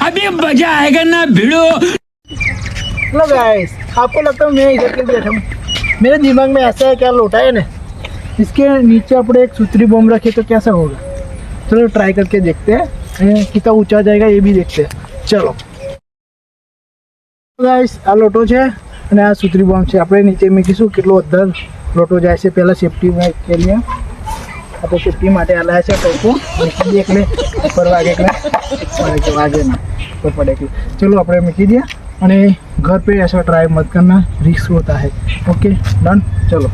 अभी मजा आएगा ना भिड़ो। हेलो गाइस, आपको लगता है मैं इधर के बैठा हूँ? मेरे दिमाग में ऐसा है, क्या लोटा है ना, इसके नीचे अपने एक सूत्री बम रखे तो कैसा होगा। चलो ट्राई करके देखते हैं कितना ऊंचा जाएगा, ये भी देखते हैं। चलो ગાઈસ, આ લોટો છે અને આ સુતરી બોમ્બ છે. આપણે નીચે મૂકીશું કેટલો અદ્ધર લોટો જાય છે. પહેલાં સેફટી કે લીએ આપણે સેફટી માટે હલાયા છે ટોપો મૂકી દઈએ એટલે ઉપર વાગે એટલે વાગે ના ઉપર પડે એટલે. ચલો આપણે મૂકી દઈએ અને घर पे ऐसा ट्राई मत करना, रिस्क होता है. Okay done. चलो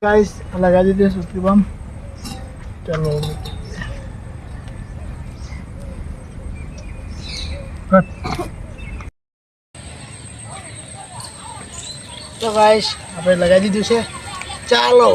गाइस, लगा दीजिए सुतरी बम. चलो તો ગાઈસ આપણે લગાવી દીધું છે. ચાલો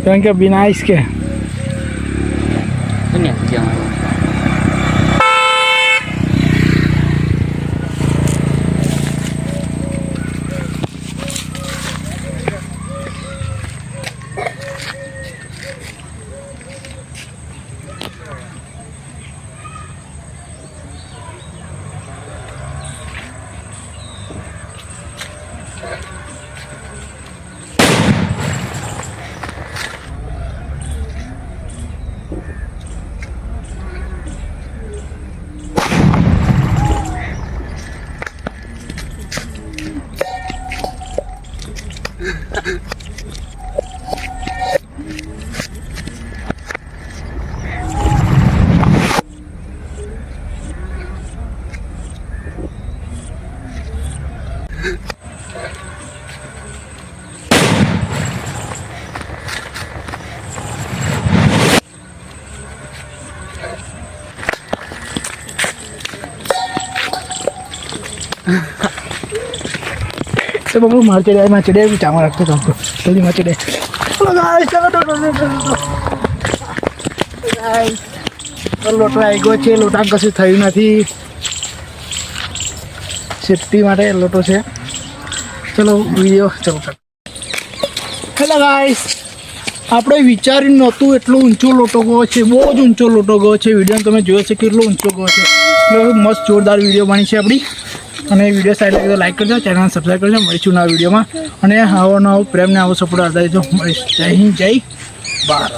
કારણ કે બિના આઈસ કે तो बबू मार चढ़े चावल रखते तो हमको जल्दी मार चढ़े. લોટો આવી ગયો છે. લોટા કશું થયું નથી. સેફટી માટે લોટો છે. ચલો વિડીયો ચાલુ કર. હેલો ગાઈસ, આપણે વિચાર્યું નહોતું એટલો ઊંચો લોટો ગયો છે. બહુ જ ઊંચો લોટો ગયો છે. વિડીયો તમે જોયો છે કેટલો ઊંચો ગયો છે. મસ્ત જોરદાર વિડીયો બની છે આપણી. અને વિડીયો સારી લાગે તો લાઈક કરજો, ચેનલને સબસ્ક્રાઈબ કરજો. મળીશું નવા વિડીયોમાં. અને આવો નવો પ્રેમને આવો સપોર્ટ આપતા રહેજો. જય હિન્દ, જય ભારત.